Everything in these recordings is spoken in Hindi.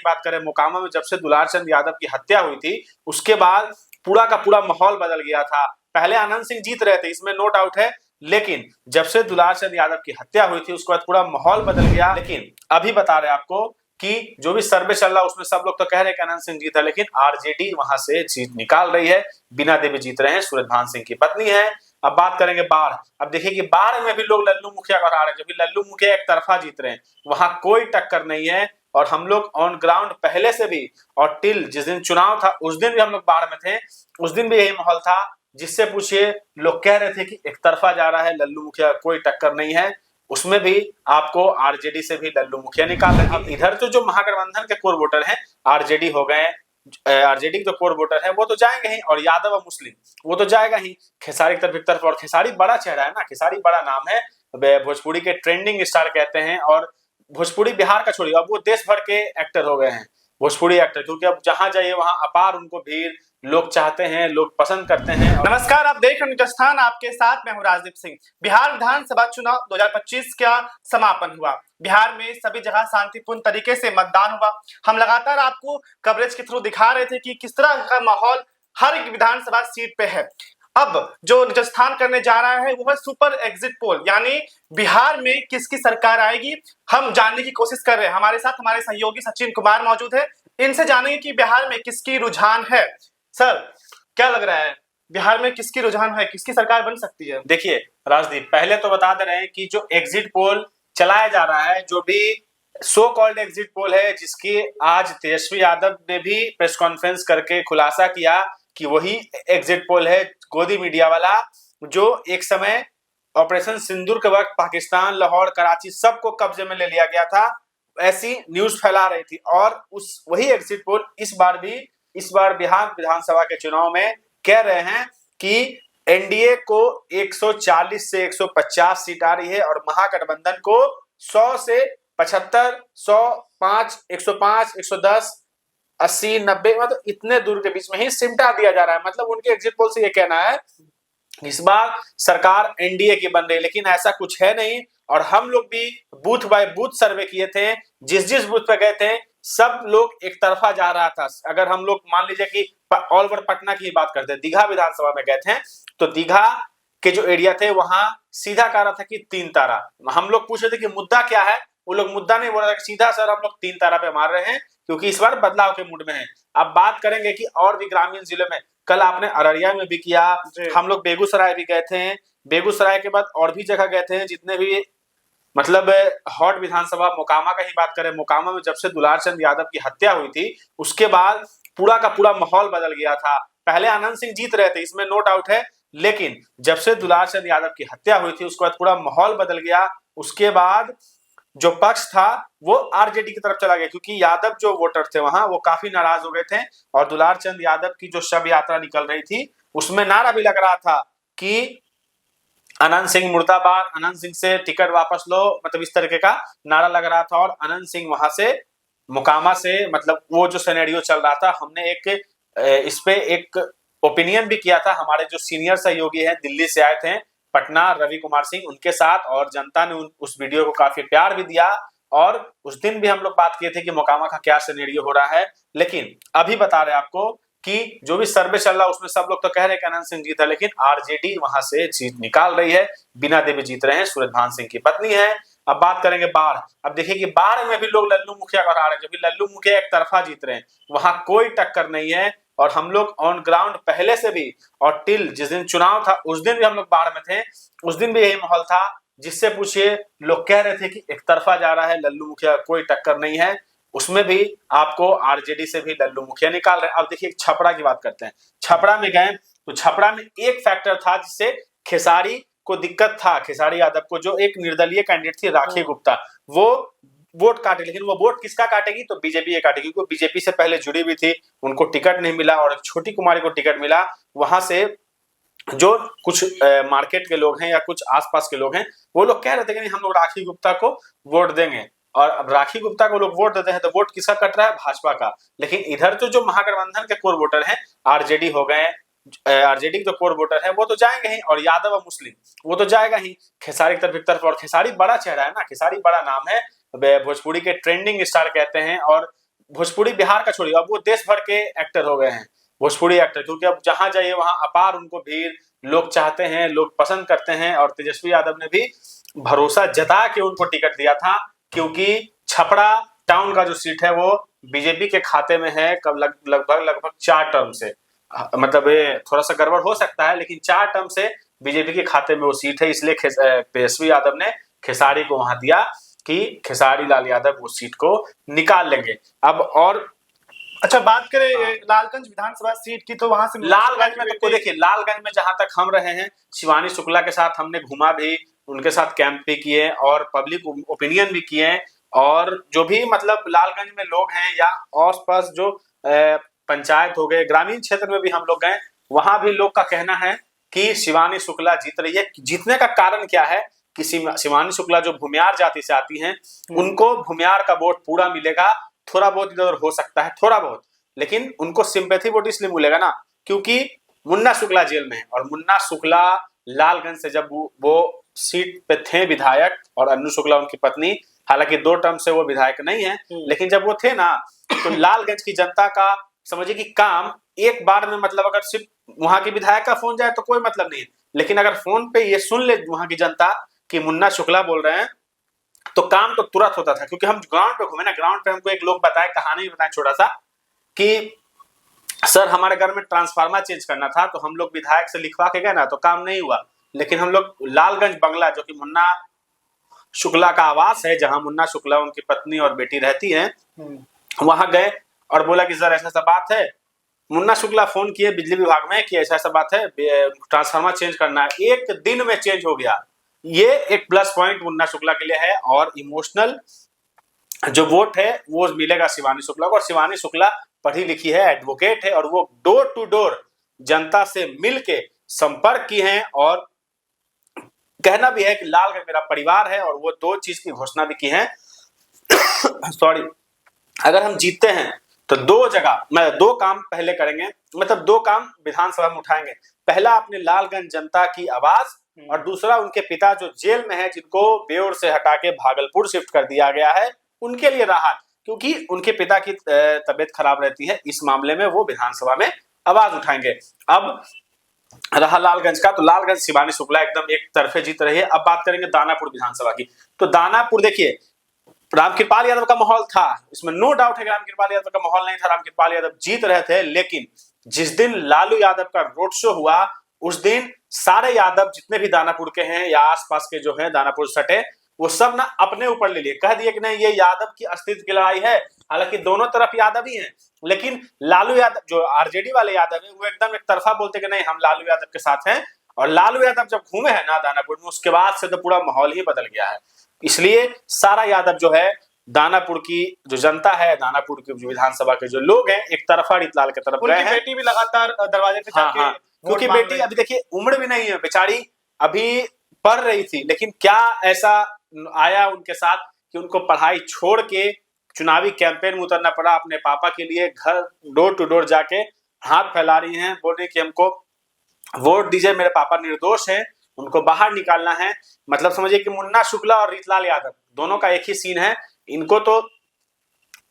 बात करें मोकामा में जब से दुलार चंद यादव की हत्या हुई थी उसके बाद पूरा का पूरा माहौल बदल गया था। पहले आनंद सिंह जीत रहे थे, इसमें नो डाउट है, लेकिन जब से दुलार चंद यादव की हत्या हुई थी उसके बाद पूरा माहौल बदल गया। लेकिन अभी बता रहे आपको कि जो भी सर्वे चल रहा है उसमें सब लोग तो कह रहे हैं कि आनंद सिंह जीता, लेकिन आरजेडी वहां से जीत निकाल रही है। बीना देवी जीत रहे हैं, सूरजभान सिंह की पत्नी है। अब बात करेंगे बाढ़। अब देखिए कि बाढ़ में भी लोग लल्लू मुखिया को हरा रहे हैं, जबकि लल्लू मुखिया एक तरफा जीत रहे हैं, वहां कोई टक्कर नहीं है। और हम लोग ऑन ग्राउंड पहले से भी, और टिल जिस दिन चुनाव था उस दिन भी हम लोग बाढ़ में थे, उस दिन भी यही माहौल था। जिससे पूछिए, लोग कह रहे थे कि एक तरफा जा रहा है लल्लू मुखिया, कोई टक्कर नहीं है। उसमें भी आपको आरजेडी से भी लल्लू मुखिया निकाल रहे हैं। इधर तो जो महागठबंधन के कोर वोटर हैं आरजेडी हो गए, आरजेडी के जो कोर वोटर है वो तो जाएंगे ही, और यादव और मुस्लिम वो तो जाएगा ही। खेसारी की तरफ एक तरफ, और खेसारी बड़ा चेहरा है ना, खेसारी बड़ा नाम है, भोजपुरी के ट्रेंडिंग स्टार कहते हैं। और भोजपुरी बिहार का छोड़िए, अब वो देश भर के एक्टर हो गए हैं, भोजपुरी एक्टर, क्योंकि अब जहां जाइए वहां अपार उनको भीड़, लोग चाहते हैं, लोग पसंद करते हैं। नमस्कार, आप देख रहे हैं निजस्थान, आपके साथ मैं हूं राजदीप सिंह। बिहार विधानसभा चुनाव 2025 का समापन हुआ। बिहार में सभी जगह शांतिपूर्ण तरीके से मतदान हुआ। हम लगातार आपको कवरेज के थ्रू दिखा रहे थे कि किस तरह का माहौल हर एक विधानसभा सीट पे है। अब जो निजस्थान करने जा रहा है वो है सुपर एग्जिट पोल, यानी बिहार में किसकी सरकार आएगी, हम जानने की कोशिश कर रहे हैं। हमारे साथ हमारे सहयोगी सचिन कुमार मौजूद है, इनसे जानेंगे कि बिहार में किसकी रुझान है। सर, क्या लग रहा है बिहार में किसकी रुझान है, किसकी सरकार बन सकती है? देखिए राजदीप, पहले तो बता दे रहे हैं कि जो एग्जिट पोल चलाया जा रहा है, जो भी सो कॉल्ड एग्जिट पोल है, जिसकी आज तेजस्वी यादव ने भी प्रेस कॉन्फ्रेंस करके खुलासा किया कि वही एग्जिट पोल है, गोदी मीडिया वाला, जो एक समय ऑपरेशन सिंदूर के वक्त पाकिस्तान, लाहौर, कराची सबको कब्जे में ले लिया गया था, ऐसी न्यूज फैला रही थी। और उस वही एग्जिट पोल इस बार बिहार विधानसभा के चुनाव में कह रहे हैं कि एनडीए को 140 से 150 सीट आ रही है, और महागठबंधन को 100 से 75, 105, 105, 110, 80, 90, मतलब इतने दूर के बीच में ही सिमटा दिया जा रहा है। मतलब उनके एग्जिट पोल से ये कहना है इस बार सरकार एनडीए की बन रही है, लेकिन ऐसा कुछ है नहीं। और हम लोग भी बूथ बाय बूथ सर्वे किए थे, जिस जिस बूथ पे गए थे सब लोग एक तरफा जा रहा था। अगर हम लोग मान लीजिए कि ऑल ओवर पटना की बात करते हैं, दीघा विधानसभा में गए थे, तो दीघा के जो एरिया थे वहां सीधा कह रहा था कि 3 तारा। हम लोग पूछ रहे थे कि मुद्दा क्या है, वो लोग मुद्दा नहीं बोल रहे थे, सीधा सर हम लोग 3 तारा पे मार रहे हैं, क्योंकि इस बार बदलाव के मूड में है। अब बात करेंगे कि और भी ग्रामीण जिले में, कल आपने अररिया में भी किया, हम लोग बेगूसराय भी गए थे, बेगूसराय के बाद और भी जगह गए थे, जितने भी मतलब हॉट विधानसभा, मोकामा का ही बात करें, मोकामा में जब से दुलार चंद यादव की हत्या हुई थी उसके बाद पूरा का पूरा माहौल बदल गया था। पहले आनंद सिंह जीत रहे थे, इसमें नो डाउट है, लेकिन जब से दुलार चंद यादव की हत्या हुई थी उसके बाद पूरा माहौल बदल गया। उसके बाद जो पक्ष था वो आरजेडी की तरफ चला गया, क्योंकि यादव जो वोटर थे वहां वो काफी नाराज हो गए थे। और दुलार चंद यादव की जो शव यात्रा निकल रही थी उसमें नारा भी लग रहा था कि अनंत सिंह मुर्दाबाद, अनंत सिंह से टिकट वापस लो, मतलब इस तरीके का नारा लग रहा था। और अनंत सिंह वहां से मोकामा से, मतलब वो जो सिनेरियो चल रहा था, हमने इस पे एक ओपिनियन भी किया था, हमारे जो सीनियर सहयोगी हैं दिल्ली से आए थे पटना, रवि कुमार सिंह, उनके साथ, और जनता ने उस वीडियो को काफी प्यार भी दिया। और उस दिन भी हम लोग बात किए थे कि मोकामा का क्या सिनेरियो हो रहा है। लेकिन अभी बता रहे आपको कि जो भी सर्वे चल रहा है उसमें सब लोग तो कह रहे हैं कि अनंत सिंह जीता, लेकिन आरजेडी वहां से जीत निकाल रही है। बीना देवी जीत रहे हैं, सूरजभान सिंह की पत्नी है। अब बात करेंगे बाढ़। अब देखिए कि बाढ़ में भी लोग लल्लू मुखिया को हरा रहे हैं, जबकि लल्लू मुखिया एक तरफा जीत रहे हैं, वहां कोई टक्कर नहीं है। और हम लोग ऑन ग्राउंड पहले से भी, और टिल जिस दिन चुनाव था उस दिन भी हम लोग बाढ़ में थे, उस दिन भी यही माहौल था। जिससे पूछिए, लोग कह रहे थे कि एक तरफा जा रहा है लल्लू मुखिया, कोई टक्कर नहीं है। उसमें भी आपको आरजेडी से भी लल्लू मुखिया निकाल रहे हैं। अब देखिए छपरा की बात करते हैं। छपरा में गए तो छपरा में एक फैक्टर था जिससे खेसारी को दिक्कत था, खेसारी यादव को, जो एक निर्दलीय कैंडिडेट थी राखी गुप्ता, वो वोट काटे। लेकिन वो वोट किसका काटेगी, तो बीजेपी ये काटेगी, क्योंकि बीजेपी से पहले जुड़ी हुई थी, उनको टिकट नहीं मिला, और छोटी कुमारी को टिकट मिला। वहां से जो कुछ मार्केट के लोग हैं या कुछ आसपास के लोग हैं, वो लोग कह रहे थे कि हम लोग राखी गुप्ता को वोट देंगे। और अब राखी गुप्ता को लोग वोट देते हैं तो वोट किसका कट रहा है, भाजपा का। लेकिन इधर तो जो महागठबंधन के कोर वोटर हैं आरजेडी हो गए, आरजेडी के जो कोर वोटर है वो तो जाएंगे ही, और यादव और मुस्लिम वो तो जाएगा ही। खेसारी की तरफ एक तरफ, और खेसारी बड़ा चेहरा है ना, खेसारी बड़ा नाम है, भोजपुरी के ट्रेंडिंग स्टार कहते हैं। और भोजपुरी बिहार का छोड़िए, अब वो देश भर के एक्टर हो गए हैं, भोजपुरी एक्टर, क्योंकि अब जहां जाइए वहां अपार उनको भीड़, लोग चाहते हैं, लोग पसंद करते हैं। और तेजस्वी यादव ने भी भरोसा जता के उनको टिकट दिया था, क्योंकि छपरा टाउन का जो सीट है वो बीजेपी के खाते में है कब लगभग 4 टर्म से। मतलब ये थोड़ा सा गड़बड़ हो सकता है, लेकिन 4 टर्म से बीजेपी के खाते में वो सीट है, इसलिए तेजस्वी यादव ने खेसारी को वहां दिया कि खेसारी लाल यादव वो सीट को निकाल लेंगे। अब और अच्छा, बात करें लालगंज विधानसभा सीट की, तो वहां से लालगंज में तो देखिए, लालगंज में जहां तक हम रहे हैं, शिवानी शुक्ला के साथ हमने घूमा भी, उनके साथ कैंप भी किए और पब्लिक ओपिनियन भी किए। और जो भी मतलब लालगंज में लोग हैं या आस पास जो पंचायत हो गए, ग्रामीण क्षेत्र में भी हम लोग गए, वहां भी लोग का कहना है कि शिवानी शुक्ला जीत रही है। जीतने का कारण क्या है कि शिवानी शुक्ला जो भूमियार जाति से आती हैं, उनको भूमियार का वोट पूरा मिलेगा, थोड़ा बहुत इधर हो सकता है, थोड़ा बहुत, लेकिन उनको सिंपैथी वोट इसलिए मिलेगा ना क्योंकि मुन्ना शुक्ला जेल में है। और मुन्ना शुक्ला लालगंज से जब वो सीट पे थे विधायक, और अन्नू शुक्ला उनकी पत्नी, हालांकि 2 टर्म से वो विधायक नहीं है, लेकिन जब वो थे ना, तो लालगंज की जनता का समझिए कि काम एक बार में, मतलब अगर सिर्फ वहां के विधायक का फोन जाए तो कोई मतलब नहीं है, लेकिन अगर फोन पे ये सुन ले वहां की जनता कि मुन्ना शुक्ला बोल रहे हैं, तो काम तो तुरंत होता था। क्योंकि हम ग्राउंड पे घूमे ना, ग्राउंड पे हमको एक लोग बताए, कहानी बताए छोटा सा, कि सर हमारे घर में ट्रांसफार्मर चेंज करना था, तो हम लोग विधायक से लिखवा के गए ना, तो काम नहीं हुआ, लेकिन हम लोग लालगंज बंगला, जो कि मुन्ना शुक्ला का आवास है, जहां मुन्ना शुक्ला उनकी पत्नी और बेटी रहती है, वहां गए और बोला कि सर ऐसा ऐसा बात है। मुन्ना शुक्ला फोन किए बिजली विभाग में कि ऐसा ऐसा बात है, ट्रांसफार्मर चेंज करना है, 1 दिन में चेंज हो गया। ये एक प्लस पॉइंट मुन्ना शुक्ला के लिए है। और इमोशनल जो वोट है वो मिलेगा शिवानी शुक्ला को। और शिवानी शुक्ला पढ़ी लिखी है, एडवोकेट है, और वो डोर टू डोर जनता से मिल के संपर्क की है, और कहना भी है कि लालगंज मेरा परिवार है, और वो 2 चीज की घोषणा भी की है सॉरी, अगर हम जीतते हैं तो 2 काम पहले करेंगे, मतलब 2 काम विधानसभा में उठाएंगे। पहला अपने लालगंज जनता की आवाज, और दूसरा उनके पिता जो जेल में है, जिनको बेउर से हटा के भागलपुर शिफ्ट कर दिया गया है, उनके लिए राहत, क्योंकि उनके पिता की तबीयत खराब रहती है। इस मामले में वो विधानसभा में आवाज उठाएंगे। अब रहा लालगंज का, तो लालगंज शिवानी शुक्ला एकदम एक तरफे जीत रही है। अब बात करेंगे दानापुर विधानसभा की, तो दानापुर देखिए, रामकृपाल यादव का माहौल था, इसमें नो डाउट है कि रामकृपाल यादव का माहौल नहीं था, रामकृपाल यादव जीत रहे थे। लेकिन जिस दिन लालू यादव का रोड शो हुआ, उस दिन सारे यादव जितने भी दानापुर के हैं या आसपास के जो हैं दानापुर सटे, वो सब ना अपने ऊपर ले लिए, कह दिए कि नहीं ये यादव की अस्तित्व की लड़ाई है। हालांकि दोनों तरफ यादव ही हैं, लेकिन लालू यादव जो आरजेडी वाले यादव है, वो एकदम एक तरफा बोलते कि नहीं हम लालू यादव के साथ हैं। और लालू यादव जब घूमे हैं ना दानापुर में, उसके बाद से तो पूरा माहौल ही बदल गया है। इसलिए सारा यादव जो है, दानापुर की जो जनता है, दानापुर के जो विधानसभा के जो लोग हैं, एक तरफा रीतलाल की तरफ गए हैं। बेटी भी लगातार दरवाजे पे जाके क्योंकि बेटी अभी देखिए उम्र भी नहीं है, बेचारी अभी पढ़ रही थी, लेकिन क्या ऐसा आया उनके साथ कि उनको पढ़ाई छोड़ के चुनावी कैंपेन में उतरना पड़ा, अपने पापा के लिए घर डोर टू डोर जाके हाथ फैला रही हैं, बोल रही कि हमको वोट दीजिए, मेरे पापा निर्दोष हैं, उनको बाहर निकालना है। मतलब समझिए कि मुन्ना शुक्ला और रीतलाल यादव दोनों का एक ही सीन है। इनको तो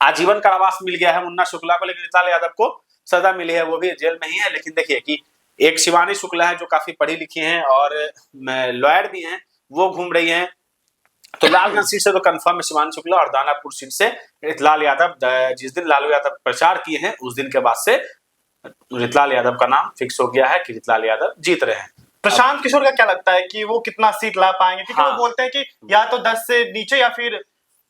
आजीवन कारावास मिल गया है मुन्ना शुक्ला को, लेकिन रीतलाल यादव को सजा मिली है, वो भी जेल में ही है। लेकिन देखिए कि एक शिवानी शुक्ला है जो काफी पढ़ी लिखी हैं और लॉयर भी हैं, वो घूम रही हैं। तो लालगंज सीट से तो कंफर्म है शिवानी शुक्ला, और दानापुर सीट से रीतलाल यादव। जिस दिन लालू यादव प्रचार किए हैं, उस दिन के बाद से रीतलाल यादव का नाम फिक्स हो गया है कि रीतलाल यादव जीत रहे हैं। प्रशांत किशोर का क्या लगता है कि वो कितना सीट ला पाएंगे? क्योंकि वो बोलते हैं कि या तो 10 से नीचे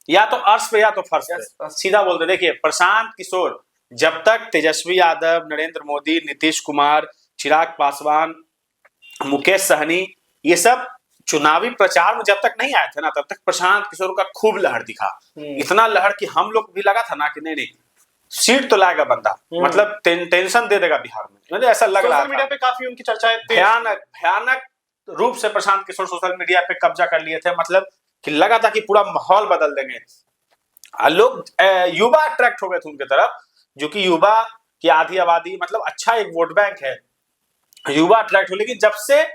या तो अर्श पे या तो फर्श पे, सीधा बोलते। देखिए प्रशांत किशोर जब तक तेजस्वी यादव, नरेंद्र मोदी, नीतीश कुमार, चिराग पासवान, मुकेश सहनी, ये सब चुनावी प्रचार में जब तक नहीं आए थे ना, तब तक प्रशांत किशोर का खूब लहर दिखा। इतना लहर कि हम लोग भी लगा था ना कि नहीं सीट तो लाएगा बंदा, मतलब टेंशन दे देगा बिहार में, मतलब ऐसा लग रहा था। सोशल मीडिया पे काफी उनकी चर्चाएं भयानक रूप से प्रशांत किशोर सोशल मीडिया पे कब्जा कर लिए थे, मतलब कि लगा था कि पूरा माहौल बदल देंगे। लोग युवा अट्रैक्ट हो गए थे उनके तरफ, जो कि युवा की आधी आबादी, मतलब अच्छा एक वोट बैंक है, युवा अट्रैक्ट हो। लेकिन जब से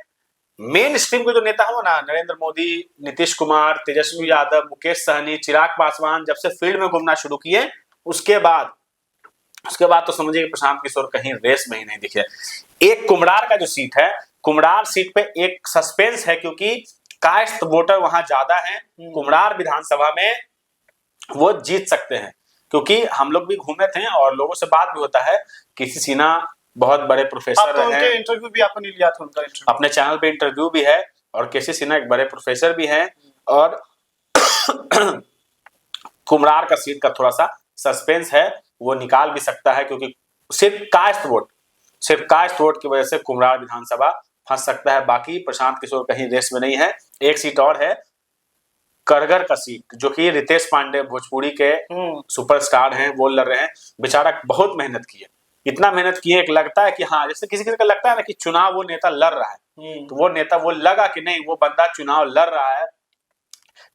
मेन स्ट्रीम के जो नेता हो ना, नरेंद्र मोदी, नीतीश कुमार, तेजस्वी यादव, मुकेश सहनी, चिराग पासवान, जब से फील्ड में घूमना शुरू किए, उसके बाद तो समझिए कि प्रशांत किशोर कहीं रेस में ही नहीं दिखे। एक कुम्हरार का जो सीट है, कुम्हरार सीट पे एक सस्पेंस है, क्योंकि कायस्थ वोटर वहां ज्यादा है। कुम्हरार विधानसभा में वो जीत सकते हैं, क्योंकि हम लोग भी घूमे थे और लोगों से बात भी होता है। केसी सिन्हा बहुत बड़े प्रोफेसर तो हैं, उनके इंटरव्यू भी आपने लिया था, उनका इंटरव्यू अपने चैनल पे इंटरव्यू भी है, और केसी सिन्हा एक बड़े प्रोफेसर भी हैं। और कुम्हरार का सीट का थोड़ा सा सस्पेंस है, वो निकाल भी सकता है, क्योंकि सिर्फ कास्ट वोट की वजह से कुम्हरार विधानसभा फंस सकता है। बाकी प्रशांत किशोर कहीं रेस में नहीं है। एक सीट और है, करगर का सीट, जो कि रितेश पांडे भोजपुरी के सुपरस्टार हैं, वो लड़ रहे हैं। बेचारा बहुत मेहनत किए, इतना मेहनत किए, एक लगता है कि हाँ, जैसे किसी किसी का लगता है ना कि चुनाव वो नेता लड़ रहा है, तो वो नेता, वो लगा कि नहीं, वो बंदा चुनाव लड़ रहा है,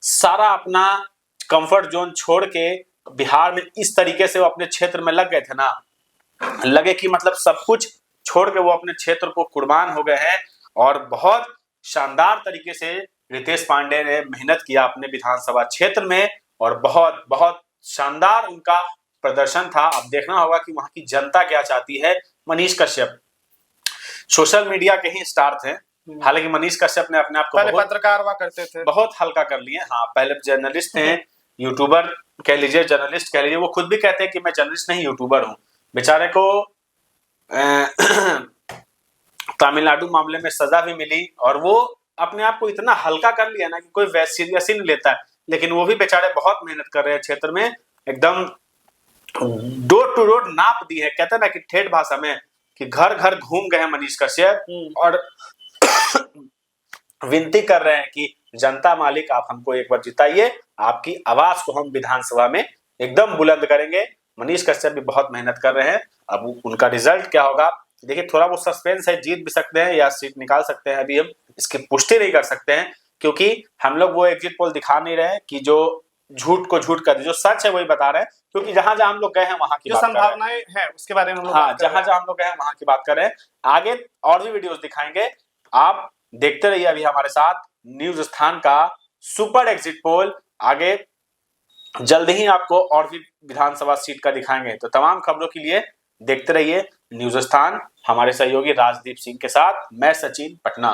सारा अपना कंफर्ट जोन छोड़ के बिहार में इस तरीके से वो अपने क्षेत्र में लग गए थे ना, लगे कि मतलब सब कुछ छोड़ के वो अपने क्षेत्र को कुर्बान हो गए हैं। और बहुत शानदार तरीके से रितेश पांडे ने मेहनत किया अपने विधानसभा क्षेत्र में, और बहुत बहुत शानदार उनका प्रदर्शन था। अब देखना होगा कि वहां की जनता क्या चाहती है। मनीष कश्यप सोशल मीडिया के ही स्टार थे, हालांकि मनीष कश्यप ने अपने आप को पहले पत्रकार हुआ करते थे, बहुत हल्का कर लिए। हाँ, पहले जर्नलिस्ट थे, यूट्यूबर कह लीजिए, जर्नलिस्ट कह लीजिए। वो खुद भी कहते हैं कि मैं जर्नलिस्ट नहीं, यूट्यूबर हूँ। बेचारे को तमिलनाडु मामले में सजा भी मिली, और वो अपने आप को इतना हल्का कर लिया ना कि कोई सीरियस ही नहीं लेता है। लेकिन वो भी बेचारे बहुत मेहनत कर रहे हैं क्षेत्र में, एकदम डोर टू डोर नाप दी है, कहते हैं ना कि ठेठ भाषा में, कि घर घर घूम गए हैं मनीष कश्यप, और विनती कर रहे हैं कि जनता मालिक, आप हमको एक बार जिताइए, आपकी आवाज को हम विधानसभा में एकदम बुलंद करेंगे। मनीष कश्यप भी बहुत मेहनत कर रहे हैं। अब उनका रिजल्ट क्या होगा देखिए, थोड़ा वो सस्पेंस है, जीत भी सकते हैं या सीट निकाल सकते हैं, अभी हम इसकी पुष्टि नहीं कर सकते हैं, क्योंकि हम लोग वो एग्जिट पोल दिखा नहीं रहे हैं कि जो झूठ को झूठ कर, जो सच है वही बता रहे हैं। क्योंकि जहां जहां हम लोग गए हैं वहां की जो संभावनाएं हैं उसके बारे में हम लोग हाँ, जहां जहां हम लोग गए हैं वहां की बात कर रहे हैं। आगे और भी वीडियोस दिखाएंगे, आप देखते रहिए अभी हमारे साथ। न्यूज स्थान का सुपर एग्जिट पोल आगे जल्द ही आपको और भी विधानसभा सीट का दिखाएंगे। तो तमाम खबरों के लिए देखते रहिए न्यूज स्थान, हमारे सहयोगी राजदीप सिंह के साथ मैं सचिन, पटना।